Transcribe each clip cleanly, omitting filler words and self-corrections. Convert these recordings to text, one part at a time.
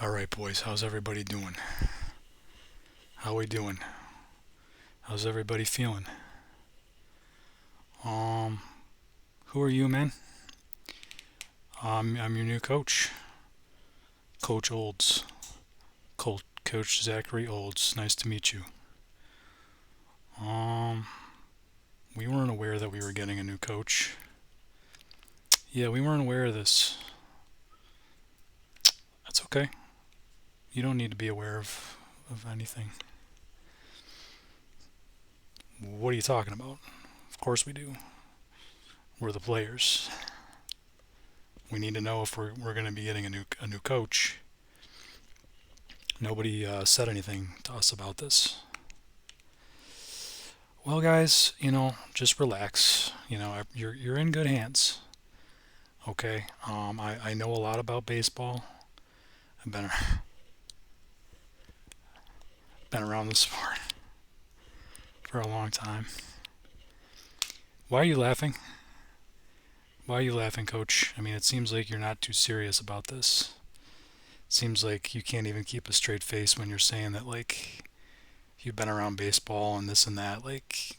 All right, boys, how's everybody doing? How we doing? How's everybody feeling? Um, who are you, man? I'm your new coach, Coach Olds. Coach Zachary Olds. Nice to meet you. Um, we weren't aware that we were getting a new coach. Yeah, we weren't aware of this. That's okay. You don't need to be aware of anything. What are you talking about? Of course we do. We're the players. We need to know if we're going to be getting a new coach. Nobody said anything to us about this. Well, guys, just relax. You're in good hands. Okay. I know a lot about baseball. I've been around the sport for a long time. Why are you laughing? Why are you laughing, Coach? I mean, it seems like you're not too serious about this. It seems like you can't even keep a straight face when you're saying that, like, you've been around baseball and this and that. Like,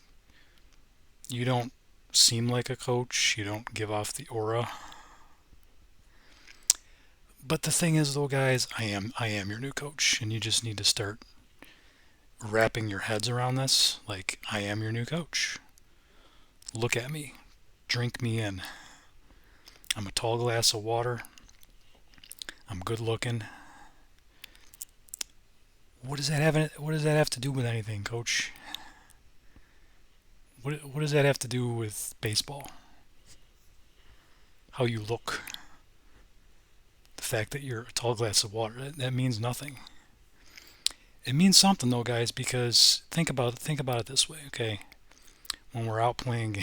you don't seem like a coach. You don't give off the aura. But the thing is, though, guys, I am your new coach, and you just need to start wrapping your heads around this. Like, I am your new coach. Look at me. Drink me in. I'm a tall glass of water. I'm good looking. What does that have to do with anything, Coach? What does that have to do with baseball? How you look? The fact that you're a tall glass of water, that means nothing. It means something though, guys, because think about it this way, okay? When we're out playing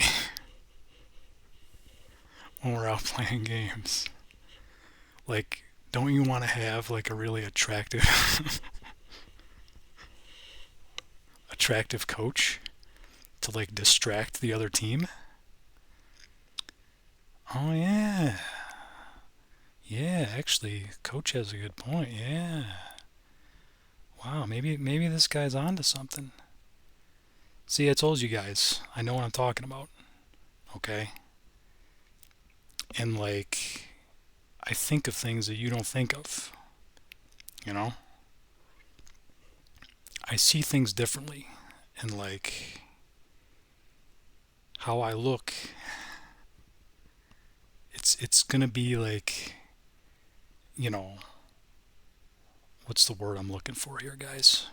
when we're out playing games, like, don't you want to have like a really attractive attractive coach to like distract the other team? Oh yeah. Yeah, actually, coach has a good point. Yeah. Wow, maybe this guy's onto something. See, I told you guys. I know what I'm talking about. Okay? And like, I think of things that you don't think of, you know? I see things differently, and like how I look, it's going to be like, you know, what's the word I'm looking for here, guys?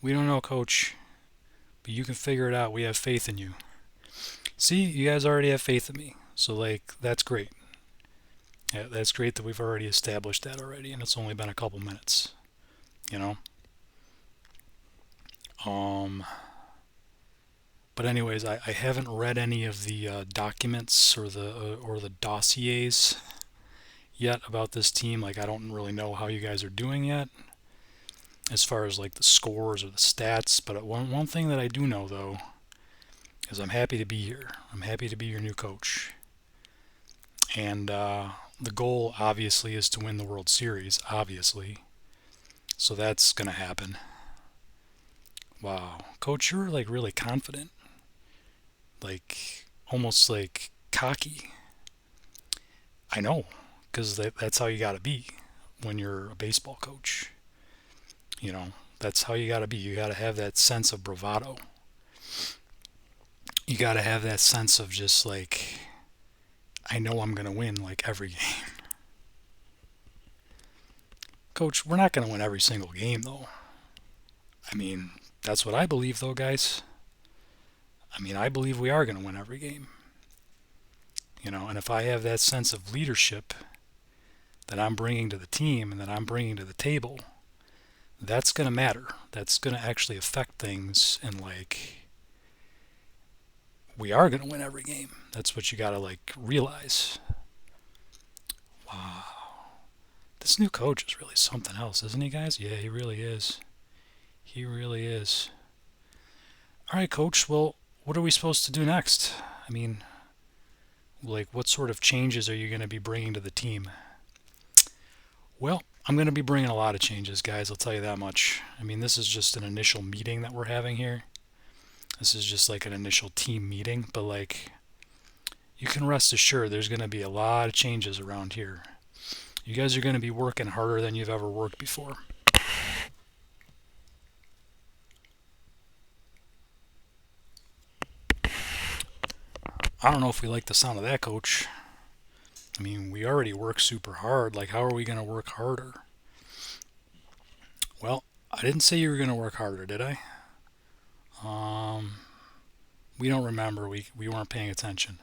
We don't know, coach, but you can figure it out. We have faith in you. See, you guys already have faith in me. So like, that's great. Yeah, that's great that we've already established that already, and it's only been a couple minutes. You know. Um. But anyways, I haven't read any of the documents or the dossiers yet about this team. Like, I don't really know how you guys are doing yet, as far as like the scores or the stats. But one thing that I do know though is I'm happy to be here. I'm happy to be your new coach, and the goal obviously is to win the World Series. Obviously, so that's gonna happen. Wow, coach, you're like really confident, like almost like cocky. I know, because that's how you gotta be when you're a baseball coach. You know, that's how you gotta be. You gotta have that sense of bravado. You gotta have that sense of just like, I know I'm gonna win like every game. Coach, we're not gonna win every single game though. I mean, that's what I believe though, guys. I mean, I believe we are gonna win every game. And if I have that sense of leadership that I'm bringing to the team and that I'm bringing to the table, that's going to matter. That's going to actually affect things, and like, we are going to win every game. That's what you got to like realize. Wow. This new coach is really something else, isn't he, guys? Yeah, he really is. He really is. All right, coach. Well, what are we supposed to do next? I mean, like, what sort of changes are you going to be bringing to the team? Well, I'm going to be bringing a lot of changes, guys. I'll tell you that much. I mean, this is just an initial meeting that we're having here. This is just like an initial team meeting, but like you can rest assured there's going to be a lot of changes around here. You guys are going to be working harder than you've ever worked before. I don't know if we like the sound of that, coach. I mean, we already work super hard. Like, how are we going to work harder? Well, I didn't say you were going to work harder, did I? Um, we don't remember. We weren't paying attention.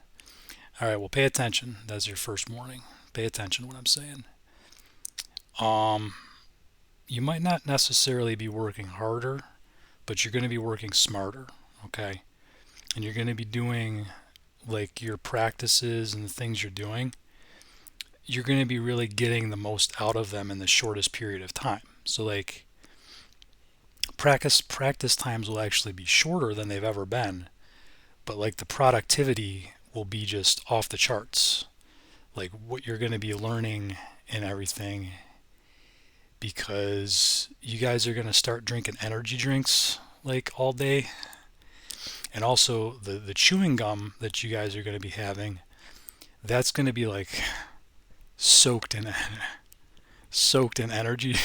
All right, well, pay attention. That's your first warning. Pay attention to what I'm saying. Um, you might not necessarily be working harder, but you're going to be working smarter, okay? And you're going to be doing like your practices and the things you're doing. You're going to be really getting the most out of them in the shortest period of time. So like practice times will actually be shorter than they've ever been, but like the productivity will be just off the charts. Like what you're going to be learning and everything, because you guys are going to start drinking energy drinks like all day. And also the chewing gum that you guys are going to be having, that's going to be like soaked in soaked in energy.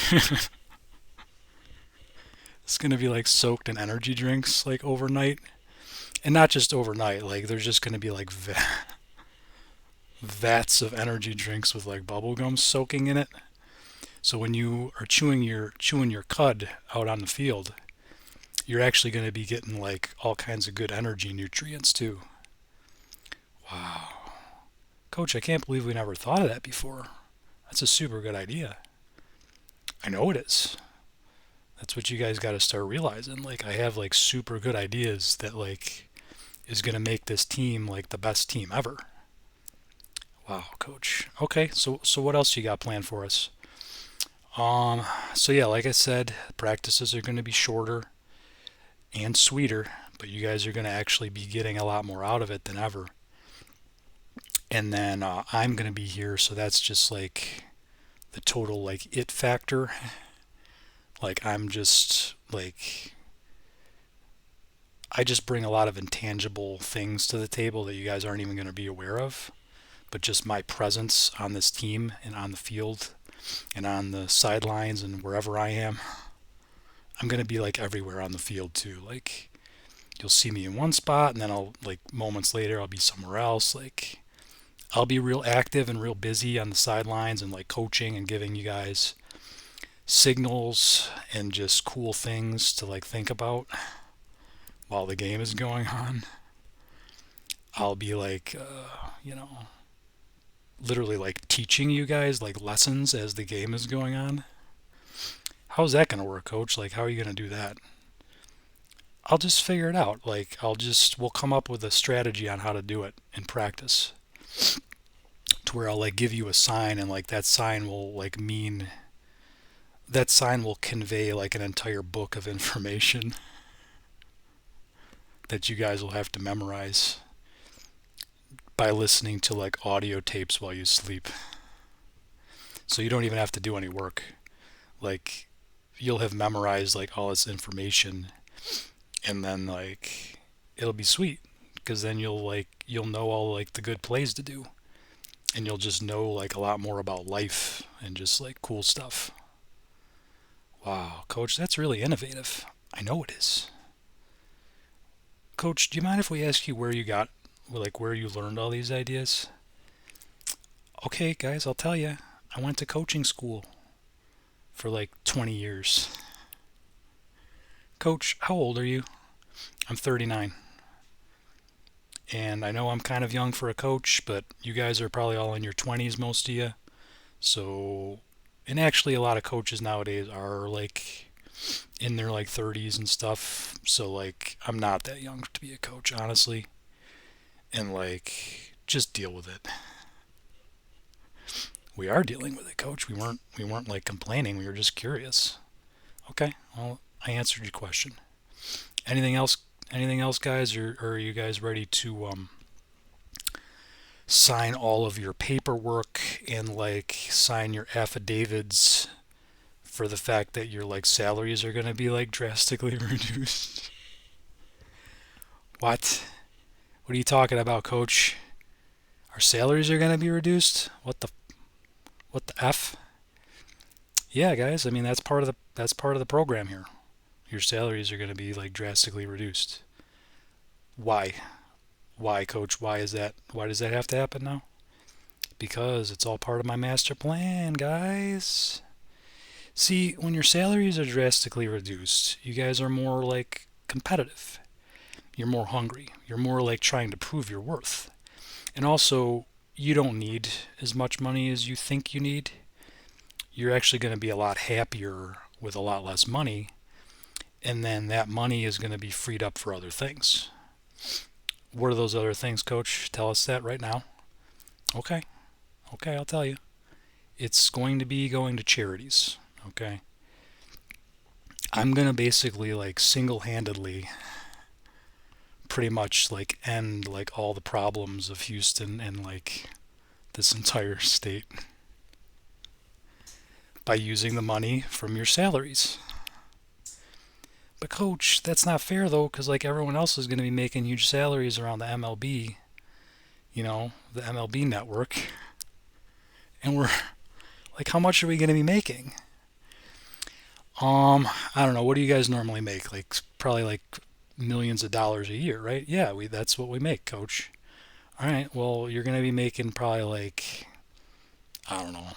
It's going to be like soaked in energy drinks like overnight. And not just overnight, like there's just going to be like vats of energy drinks with like bubble gum soaking in it. So when you are chewing your cud out on the field, you're actually going to be getting like all kinds of good energy nutrients too. Wow. Coach, I can't believe we never thought of that before. That's a super good idea. I know it is. That's what you guys got to start realizing. Like I have like super good ideas that like is going to make this team like the best team ever. Wow, coach. Okay, so what else you got planned for us? Um so yeah, like I said, practices are going to be shorter and sweeter, but you guys are going to actually be getting a lot more out of it than ever. And then I'm going to be here, so that's just like the total like it factor. Like I'm just like I just bring a lot of intangible things to the table that you guys aren't even going to be aware of, but just my presence on this team and on the field and on the sidelines and wherever I am, I'm going to be like everywhere on the field too. Like you'll see me in one spot and then I'll like moments later I'll be somewhere else. Like I'll be real active and real busy on the sidelines and like coaching and giving you guys signals and just cool things to like think about while the game is going on. I'll be like, literally like teaching you guys like lessons as the game is going on. How's that going to work, coach? Like, how are you going to do that? I'll just figure it out. Like, we'll come up with a strategy on how to do it in practice to where I'll like give you a sign and like that sign will convey like an entire book of information that you guys will have to memorize by listening to like audio tapes while you sleep. So you don't even have to do any work. Like you'll have memorized like all this information and then like it'll be sweet because then you'll know all like the good plays to do and you'll just know like a lot more about life and just like cool stuff. Wow, coach, that's really innovative. I know it is. Coach, do you mind if we ask you where you learned all these ideas? Okay, guys, I'll tell you. I went to coaching school for like 20 years. Coach, how old are you? I'm 39. And I know I'm kind of young for a coach, but you guys are probably all in your 20s, most of you. So, and actually, a lot of coaches nowadays are like in their like 30s and stuff. So, like, I'm not that young to be a coach, honestly. And like, just deal with it. We are dealing with it, coach. We weren't like complaining. We were just curious. Okay, well, I answered your question. Anything else? Anything else, guys? Or are you guys ready to sign all of your paperwork and like sign your affidavits for the fact that your like salaries are going to be like drastically reduced. What? What are you talking about, coach? Our salaries are going to be reduced? What the f? Yeah, guys, I mean that's part of the program here. Your salaries are going to be like drastically reduced. Why? Why, coach? Why is that? Why does that have to happen now? Because it's all part of my master plan, guys. See, when your salaries are drastically reduced, you guys are more like competitive. You're more hungry. You're more like trying to prove your worth. And also, you don't need as much money as you think you need. You're actually going to be a lot happier with a lot less money. And then that money is going to be freed up for other things. What are those other things, coach? Tell us that right now. Okay. Okay, I'll tell you. It's going to be going to charities. Okay. I'm going to basically like single handedly pretty much like end like all the problems of Houston and like this entire state by using the money from your salaries. But coach, that's not fair though, because like everyone else is going to be making huge salaries around the MLB, the MLB network, and we're like, how much are we going to be making? I don't know. What do you guys normally make? Like probably like millions of dollars a year, right? Yeah, that's what we make, coach. All right. Well, you're going to be making probably like I don't know.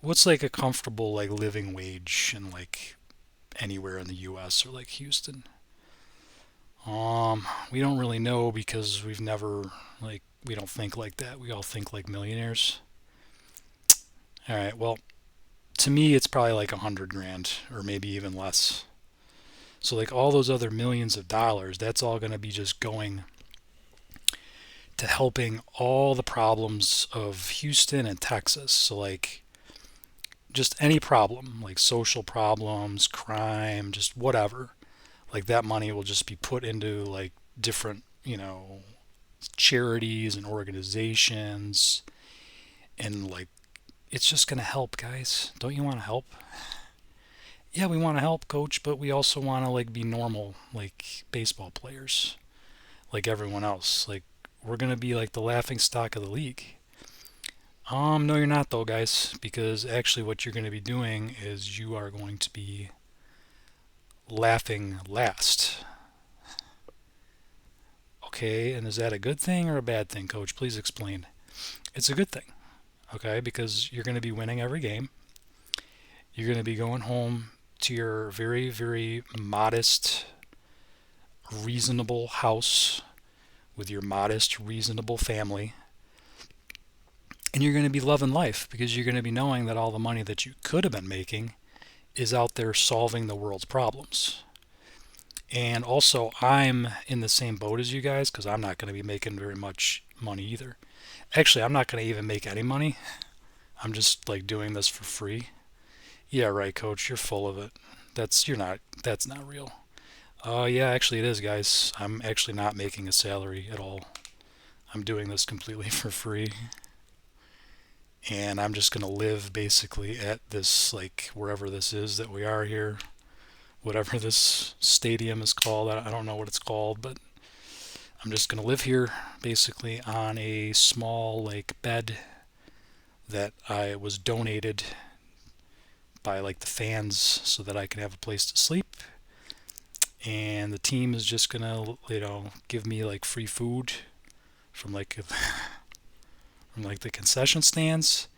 What's like a comfortable like living wage in like anywhere in the US or like Houston? We don't really know because we've never like we don't think like that. We all think like millionaires. All right. Well, to me it's probably like 100 grand or maybe even less. So like all those other millions of dollars, that's all going to be just going to helping all the problems of Houston and Texas. So like just any problem, like social problems, crime, just whatever. Like that money will just be put into like different, charities and organizations and like it's just going to help, guys. Don't you want to help? Yeah, we want to help, coach, but we also want to like be normal like baseball players, like everyone else. Like we're going to be like the laughing stock of the league. No, you're not though, guys, because actually what you're going to be doing is you are going to be laughing last. Okay, and is that a good thing or a bad thing, coach? Please explain. It's a good thing, okay, because you're going to be winning every game. You're going to be going home to your very, very modest, reasonable house with your modest, reasonable family. And you're going to be loving life because you're going to be knowing that all the money that you could have been making is out there solving the world's problems. And also, I'm in the same boat as you guys because I'm not going to be making very much money either. Actually, I'm not going to even make any money. I'm just like doing this for free. Yeah, right, coach. You're full of it. That's not real. Yeah, actually it is, guys. I'm actually not making a salary at all. I'm doing this completely for free. And I'm just going to live basically at this, like, wherever this is that we are here. Whatever this stadium is called. I don't know what it's called, but I'm just going to live here basically on a small, like, bed that I was donated by, like, the fans so that I can have a place to sleep. And the team is just going to, give me, like, free food from, like, from like the concession stands.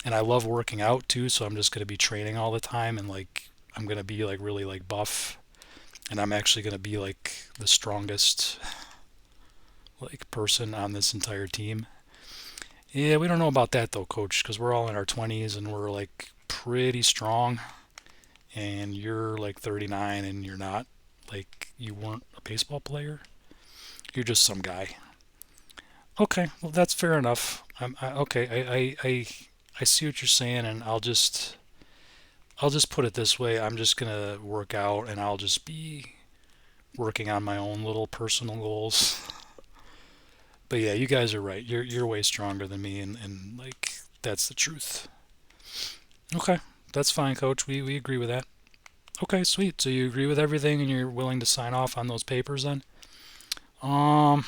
And I love working out too, so I'm just going to be training all the time and like I'm going to be like really like buff and I'm actually going to be like the strongest like person on this entire team. Yeah, we don't know about that though, coach, because we're all in our 20s and we're like pretty strong and you're like 39 and you're not like you weren't a baseball player. You're just some guy. Okay, well that's fair enough. Okay. I see what you're saying, and I'll just put it this way. I'm just gonna work out, and I'll just be working on my own little personal goals. But yeah, you guys are right. You're way stronger than me, and like that's the truth. Okay, That's fine, Coach. We agree with that. Okay, sweet. So you agree with everything and you're willing to sign off on those papers then? Um,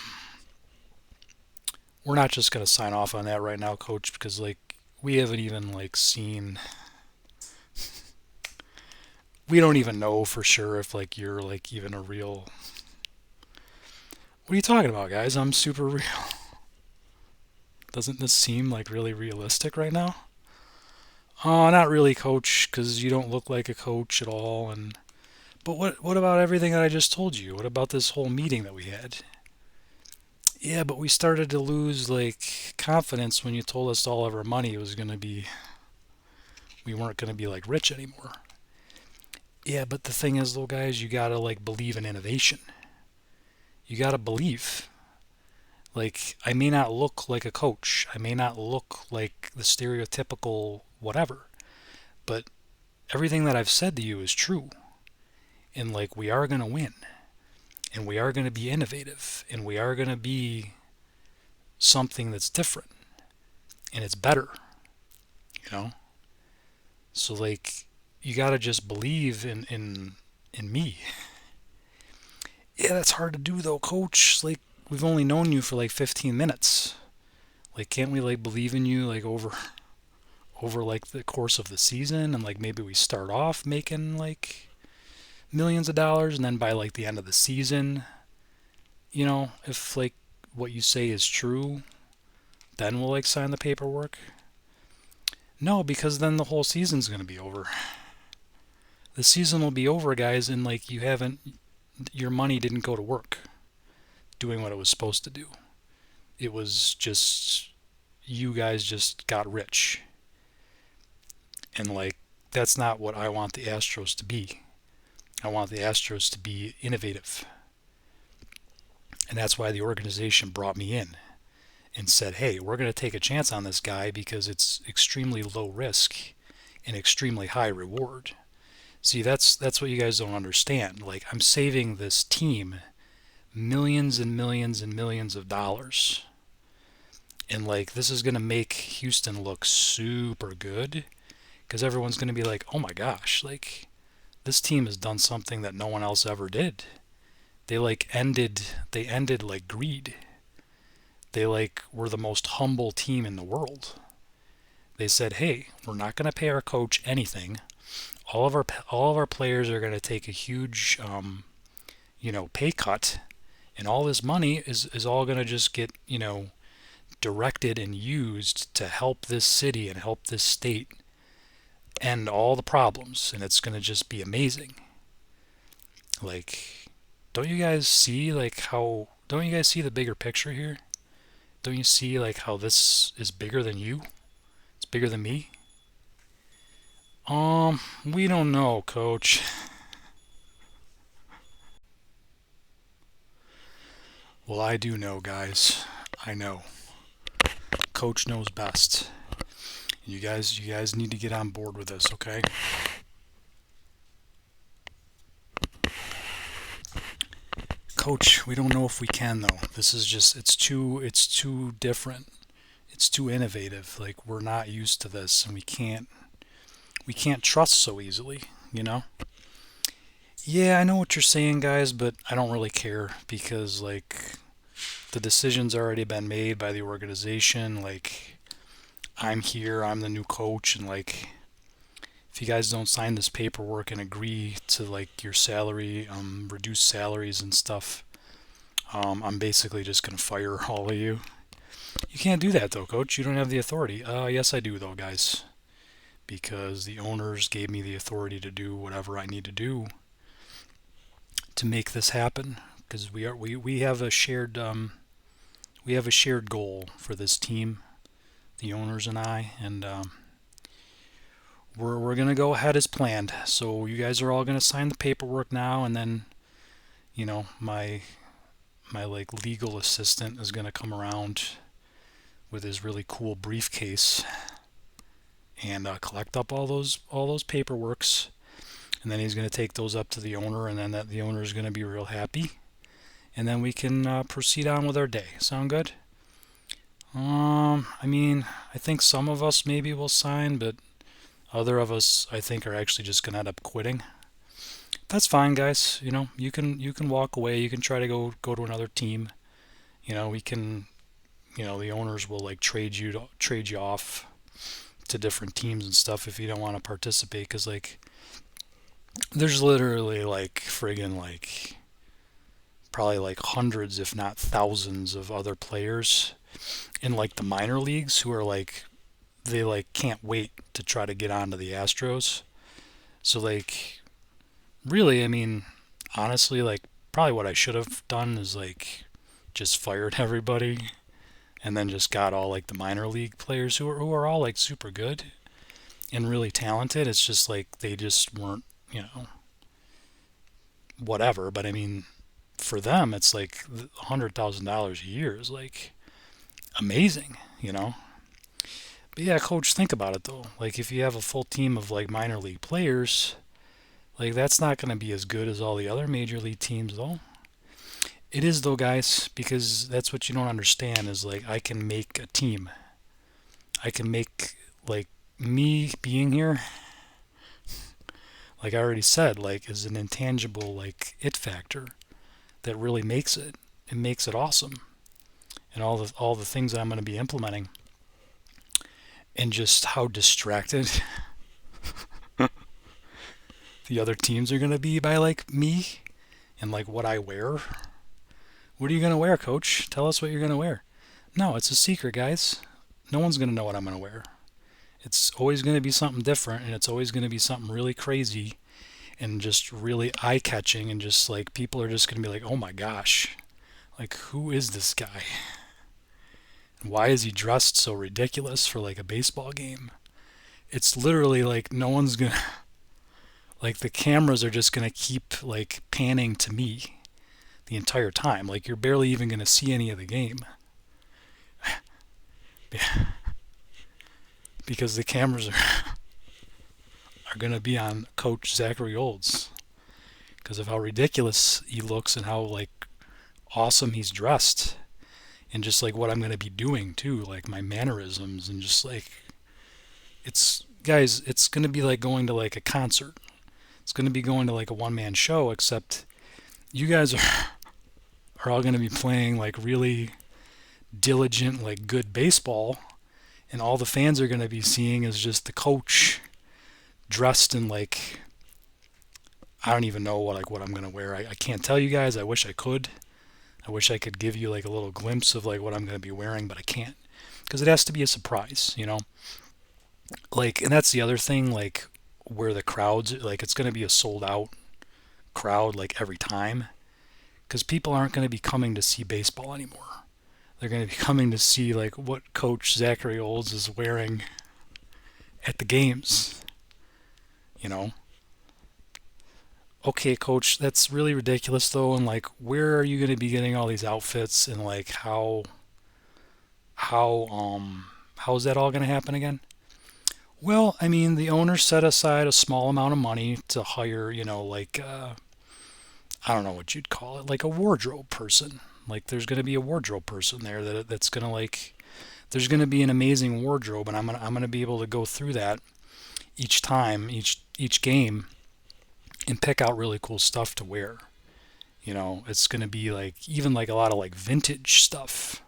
we're not just gonna sign off on that right now, Coach, because like we haven't even like seen. We don't even know for sure if like you're like even a real. What are you talking about, guys? I'm super real. Doesn't this seem like really realistic right now? Oh, not really, Coach, because you don't look like a coach at all. And but what about everything that I just told you? What about this whole meeting that we had? Yeah, but we started to lose like confidence when you told us all of our money was gonna be we weren't gonna be like rich anymore. Yeah, but the thing is, though, guys, you gotta like believe in innovation. You gotta believe. Like, I may not look like a coach. I may not look like the stereotypical whatever, but everything that I've said to you is true. And like, we are gonna win, and we are gonna be innovative, and we are gonna be something that's different, and it's better. You know. So like, you gotta just believe in me. Yeah, that's hard to do though, Coach. Like, we've only known you for like 15 minutes. Like, can't we like believe in you like over like the course of the season, and like maybe we start off making like millions of dollars, and then by like the end of the season, if like what you say is true, then we'll like sign the paperwork. No, because then the whole season's going to be over. The season will be over, guys, and like your money didn't go to work doing what it was supposed to do. It was just you guys just got rich. And like that's not what I want the Astros to be. I want the Astros to be innovative. And that's why the organization brought me in and said, "Hey, we're going to take a chance on this guy because it's extremely low risk and extremely high reward." See, that's what you guys don't understand. Like, I'm saving this team millions and millions and millions of dollars. And like this is going to make Houston look super good because everyone's going to be like, "Oh my gosh, like this team has done something that no one else ever did." They ended like greed. They like were the most humble team in the world. They said, "Hey, we're not going to pay our coach anything. All of our players are going to take a huge pay cut, and all this money is all going to just get, directed and used to help this city and help this state end all the problems, and it's going to just be amazing." Like, don't you guys see like how don't you guys see the bigger picture here? Don't you see like how this is bigger than you? It's bigger than me? We don't know, coach. Well, I do know, guys. I know. Coach knows best. You guys need to get on board with this, okay? Coach, we don't know if we can though. This is just it's too different. It's too innovative. Like we're not used to this and we can't trust so easily, you know? Yeah, I know what you're saying, guys, but I don't really care because like the decision's already been made by the organization. Like I'm here, I'm the new coach, and like if you guys don't sign this paperwork and agree to like your salary, reduce salaries and stuff, I'm basically just gonna fire all of you. You can't do that though, coach. You don't have the authority. Yes, I do though, guys, because the owners gave me the authority to do whatever I need to do to make this happen. Because we have a shared goal for this team, the owners and I, and we're gonna go ahead as planned. So you guys are all gonna sign the paperwork now, and then my like legal assistant is gonna come around with his really cool briefcase and collect up all those paperworks, and then he's gonna take those up to the owner, and then the owner is gonna be real happy, and then we can proceed on with our day. Sound good? I mean, I think some of us maybe will sign, but Other of us, I think, are actually just gonna end up quitting. That's fine, guys. You can walk away. You can try to go to another team. We can. The owners will like trade you off to different teams and stuff if you don't want to participate. Because like, there's literally like friggin' like probably like hundreds, if not thousands, of other players in like the minor leagues who are like they like can't wait to try to get onto the Astros. So like really, I mean, honestly, like probably what I should have done is like just fired everybody and then just got all like the minor league players who are all like super good and really talented. It's just like they just weren't, whatever. But I mean, for them, it's like $100,000 a year is like amazing. But yeah, coach, think about it though. Like if you have a full team of like minor league players, like that's not going to be as good as all the other major league teams though. It is though, guys, because that's what you don't understand is like I can make a team. I can make like me being here, like I already said, like is an intangible like it factor that really makes it. It makes it awesome. And all the things that I'm going to be implementing and just how distracted the other teams are going to be by like me and like what I wear. What are you going to wear, coach? Tell us what you're going to wear. No, it's a secret, guys. No one's going to know what I'm going to wear. It's always going to be something different, and it's always going to be something really crazy and just really eye catching, and just like people are just going to be like, oh my gosh, like who is this guy? And why is he dressed so ridiculous for like a baseball game? It's literally like no one's going to, like the cameras are just going to keep like panning to me the entire time. Like you're barely even going to see any of the game. Because the cameras are going to be on Coach Zachary Olds because of how ridiculous he looks and how like awesome he's dressed and just like what I'm going to be doing too, like my mannerisms and just like it's guys, it's going to be like going to like a concert. It's going to be going to like a one-man show, except you guys are all going to be playing like really diligent, like good baseball, and all the fans are going to be seeing is just the coach dressed in like I don't even know what I'm going to wear. I can't tell you guys. I wish I could. I wish I could give you like a little glimpse of like what I'm going to be wearing, but I can't because it has to be a surprise. Like, and that's the other thing, like where the crowds, like it's going to be a sold out crowd like every time because people aren't going to be coming to see baseball anymore. They're going to be coming to see like what Coach Zachary Olds is wearing at the games. You know. Okay, Coach, that's really ridiculous though. And like, where are you going to be getting all these outfits? And like, how is that all going to happen again? Well, I mean, the owner set aside a small amount of money to hire, like I don't know what you'd call it, like a wardrobe person. Like, there's going to be a wardrobe person there that's going to like, there's going to be an amazing wardrobe, and I'm gonna be able to go through that each time, each game, and pick out really cool stuff to wear. It's going to be like even like a lot of like vintage stuff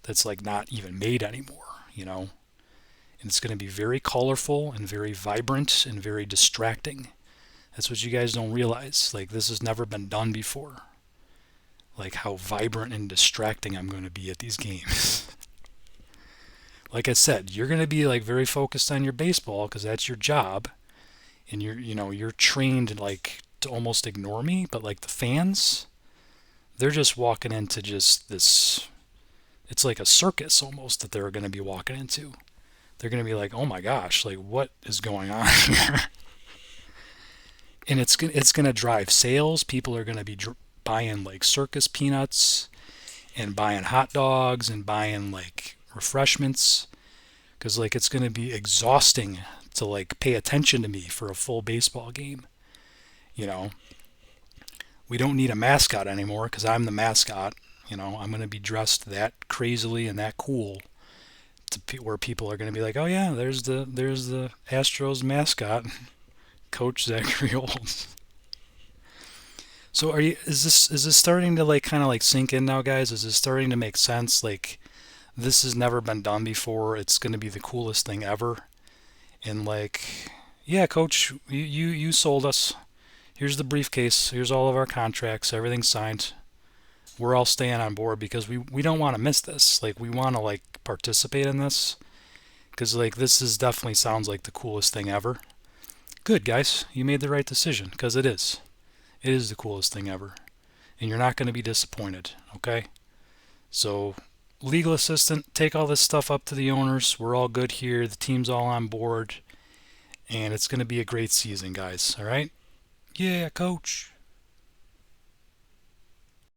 that's like not even made anymore. And it's going to be very colorful and very vibrant and very distracting. That's what you guys don't realize. Like this has never been done before. Like how vibrant and distracting I'm going to be at these games. Like I said, you're going to be like very focused on your baseball because that's your job, and you're trained like to almost ignore me. But like the fans, they're just walking into just this. It's like a circus almost that they're going to be walking into. They're going to be like, oh my gosh, like what is going on here? And it's going to drive sales. People are going to be buying like circus peanuts and buying hot dogs and buying like refreshments because like it's going to be exhausting to like pay attention to me for a full baseball game. You know, we don't need a mascot anymore because I'm the mascot. I'm going to be dressed that crazily and that cool where people are going to be like, oh yeah, there's the Astros mascot, Coach Zachary Olds. So are you? Is this starting to like kind of like sink in now, guys? Is this starting to make sense? Like this has never been done before. It's going to be the coolest thing ever. And like, yeah, Coach, you sold us. Here's the briefcase. Here's all of our contracts. Everything's signed. We're all staying on board because we don't want to miss this. Like we want to like participate in this because like this is definitely sounds like the coolest thing ever. Good guys, you made the right decision because it is. It is the coolest thing ever, and you're not going to be disappointed. Okay, so legal assistant, take all this stuff up to the owners. We're all good here. The team's all on board, and it's going to be a great season, guys. All right. Yeah, coach.